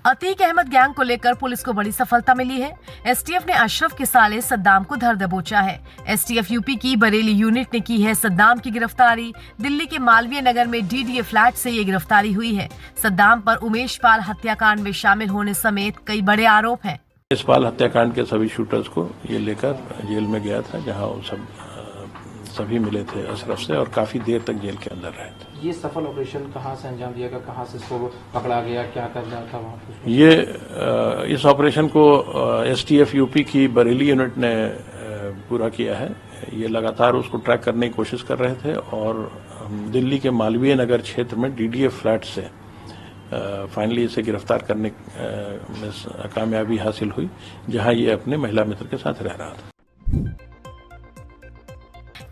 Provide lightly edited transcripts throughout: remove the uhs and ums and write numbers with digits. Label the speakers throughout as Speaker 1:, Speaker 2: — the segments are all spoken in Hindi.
Speaker 1: अतीक अहमद गैंग को लेकर पुलिस को बड़ी सफलता मिली है। एसटीएफ ने अशरफ के साले सद्दाम को धर दबोचा है। एसटीएफ यूपी की बरेली यूनिट ने की है सद्दाम की गिरफ्तारी। दिल्ली के मालवीय नगर में डीडीए फ्लैट से ये गिरफ्तारी हुई है। सद्दाम पर उमेश पाल हत्याकांड में शामिल होने समेत कई बड़े आरोप हैं।
Speaker 2: उमेश पाल हत्याकांड के सभी शूटर्स को ये लेकर जेल में गया था, जहां वो सभी मिले थे अशरफ से और काफी देर तक जेल के अंदर रहे थे।
Speaker 3: ये सफल ऑपरेशन कहाँ से अंजाम दिया गया, कहाँ से इसको पकड़ा गया, क्या कर रहा था वहाँ पे?
Speaker 2: ये इस ऑपरेशन को एसटीएफ यूपी की बरेली यूनिट ने पूरा किया है। ये लगातार उसको ट्रैक करने की कोशिश कर रहे थे और दिल्ली के मालवीय नगर क्षेत्र में डीडीए फ्लैट से फाइनली इसे गिरफ्तार करने में कामयाबी हासिल हुई, जहां ये अपने महिला मित्र के साथ रह रहा था।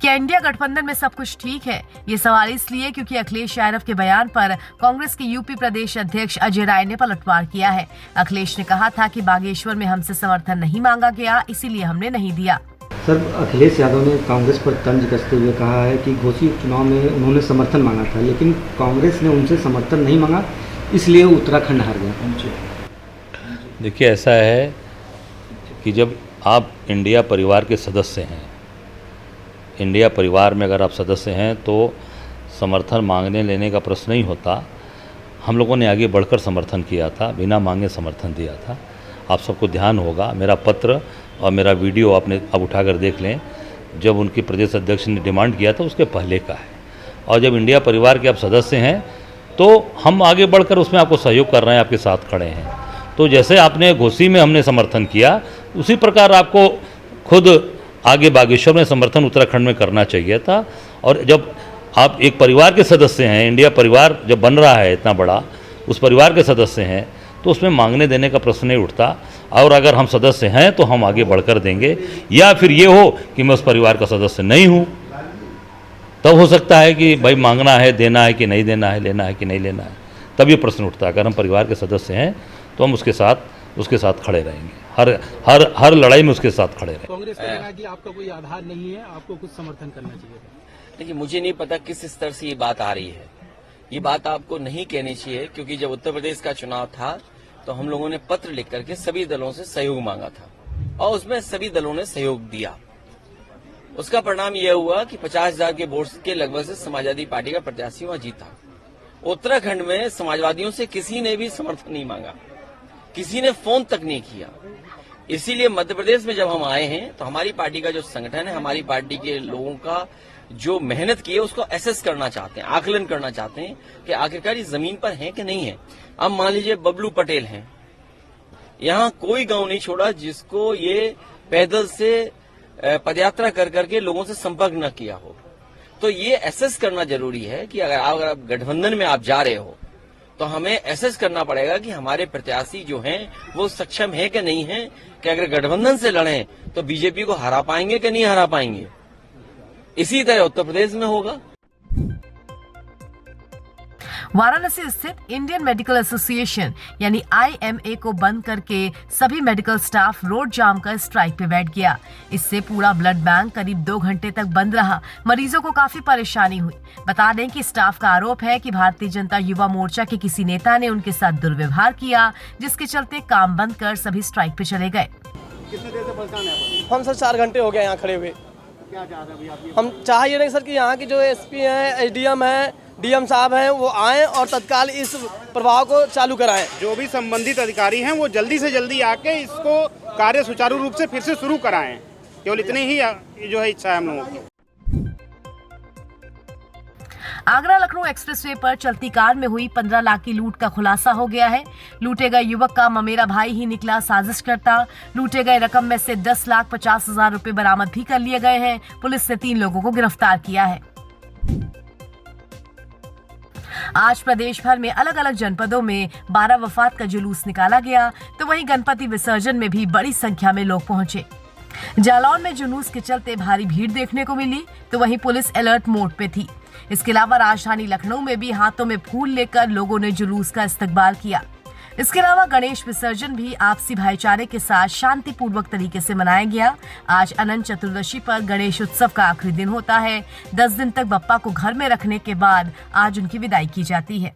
Speaker 1: क्या इंडिया गठबंधन में सब कुछ ठीक है? ये सवाल इसलिए क्योंकि अखिलेश यादव के बयान पर कांग्रेस के यूपी प्रदेश अध्यक्ष अजय राय ने पलटवार किया है। अखिलेश ने कहा था कि बागेश्वर में हमसे समर्थन नहीं मांगा गया, इसीलिए हमने नहीं दिया।
Speaker 4: सर, अखिलेश यादव ने कांग्रेस पर तंज कसते हुए कहा है कि घोसी उपचुनाव में उन्होंने समर्थन मांगा था, लेकिन कांग्रेस ने उनसे समर्थन नहीं मांगा, इसलिए उत्तराखंड हार गया।
Speaker 5: देखिए, ऐसा है कि जब आप इंडिया परिवार के सदस्य हैं, इंडिया परिवार में अगर आप सदस्य हैं तो समर्थन मांगने लेने का प्रश्न नहीं होता। हम लोगों ने आगे बढ़कर समर्थन किया था, बिना मांगे समर्थन दिया था। आप सबको ध्यान होगा, मेरा पत्र और मेरा वीडियो आपने अब उठाकर देख लें, जब उनके प्रदेश अध्यक्ष ने डिमांड किया था उसके पहले का है। और जब इंडिया परिवार के आप सदस्य हैं तो हम आगे बढ़कर उसमें आपको सहयोग कर रहे हैं, आपके साथ खड़े हैं। तो जैसे आपने घोसी में हमने समर्थन किया, उसी प्रकार आपको खुद आगे बागेश्वर में समर्थन उत्तराखंड में करना चाहिए था। और जब आप एक परिवार के सदस्य हैं, इंडिया परिवार जब बन रहा है इतना बड़ा, उस परिवार के सदस्य हैं, तो उसमें मांगने देने का प्रश्न नहीं उठता। और अगर हम सदस्य हैं तो हम आगे बढ़कर देंगे, या फिर ये हो कि मैं उस परिवार का सदस्य नहीं हूँ, तब हो सकता है कि भाई मांगना है, देना है कि नहीं देना है, लेना है कि नहीं लेना है, तब ये प्रश्न उठता है। अगर हम परिवार के सदस्य हैं तो हम उसके साथ खड़े रहेंगे, हर लड़ाई में उसके साथ खड़े रहेंगे।
Speaker 3: कांग्रेस का कहना है कि आपका कोई आधार नहीं है, आपको कुछ समर्थन करना चाहिए।
Speaker 6: देखिए, मुझे नहीं पता किस स्तर से ये बात आ रही है। ये बात आपको नहीं कहनी चाहिए, क्योंकि जब उत्तर प्रदेश का चुनाव था तो हम लोगों ने पत्र लिख करके सभी दलों से सहयोग मांगा था और उसमें सभी दलों ने सहयोग दिया। उसका परिणाम यह हुआ कि 50,000 के वोट के लगभग से समाजवादी पार्टी का प्रत्याशी वहां जीता। उत्तराखंड में समाजवादियों से किसी ने भी समर्थन नहीं मांगा, किसी ने फोन तक नहीं किया। इसीलिए मध्य प्रदेश में जब हम आए हैं तो हमारी पार्टी का जो संगठन है, हमारी पार्टी के लोगों का जो मेहनत की है उसको एसेस करना चाहते हैं, आकलन करना चाहते हैं कि आखिरकार ये जमीन पर है कि नहीं है। अब मान लीजिए बबलू पटेल हैं, यहाँ कोई गांव नहीं छोड़ा जिसको ये पैदल से पदयात्रा कर करके लोगों से संपर्क न किया हो। तो ये एसेस करना जरूरी है कि अगर आप गठबंधन में आप जा रहे हो तो हमें एसेस करना पड़ेगा कि हमारे प्रत्याशी जो हैं वो सक्षम है कि नहीं है, कि अगर गठबंधन से लड़ें तो बीजेपी को हरा पाएंगे कि नहीं हरा पाएंगे। इसी तरह उत्तर प्रदेश में होगा।
Speaker 1: वाराणसी स्थित इंडियन मेडिकल एसोसिएशन यानी IMA को बंद करके सभी मेडिकल स्टाफ रोड जाम कर स्ट्राइक पे बैठ गया। इससे पूरा ब्लड बैंक करीब 2 घंटे तक बंद रहा। मरीजों को काफी परेशानी हुई। बता दें कि स्टाफ का आरोप है कि भारतीय जनता युवा मोर्चा के किसी नेता ने उनके साथ दुर्व्यवहार किया, जिसके चलते काम बंद कर सभी स्ट्राइक पे चले गए।
Speaker 7: कितने देर से परेशान है?
Speaker 8: हम सर 4 घंटे हो गए यहाँ खड़े हुए।
Speaker 7: क्या चाह रहे हैं अभी?
Speaker 8: हम चाह ये रहे सर कि यहाँ की जो SP हैं, SDM हैं, DM साहब हैं, वो आएं और तत्काल इस प्रभाव को चालू कराएं।
Speaker 7: जो भी संबंधित अधिकारी हैं वो जल्दी से जल्दी आके इसको कार्य सुचारू रूप से फिर से शुरू कराएं। केवल इतनी ही जो है इच्छा है हम लोगों की।
Speaker 1: आगरा लखनऊ एक्सप्रेसवे पर चलती कार में हुई 15 लाख की लूट का खुलासा हो गया है। लूटे गए युवक का ममेरा भाई ही निकला साजिशकर्ता। लूटे गए रकम में से 10,50,000 रुपए बरामद भी कर लिए गए हैं। पुलिस ने 3 लोगों को गिरफ्तार किया है। आज प्रदेश भर में अलग अलग जनपदों में 12 वफात का जुलूस निकाला गया, तो वहीं गणपति विसर्जन में भी बड़ी संख्या में लोग पहुंचे। जालौन में जुलूस के चलते भारी भीड़ देखने को मिली, तो वहीं पुलिस अलर्ट मोड पे थी। इसके अलावा राजधानी लखनऊ में भी हाथों में फूल लेकर लोगों ने जुलूस का इस्तकबाल किया। इसके अलावा गणेश विसर्जन भी आपसी भाईचारे के साथ शांतिपूर्वक तरीके से मनाया गया। आज अनंत चतुर्दशी पर गणेश उत्सव का आखिरी दिन होता है। 10 दिन तक बप्पा को घर में रखने के बाद आज उनकी विदाई की जाती है।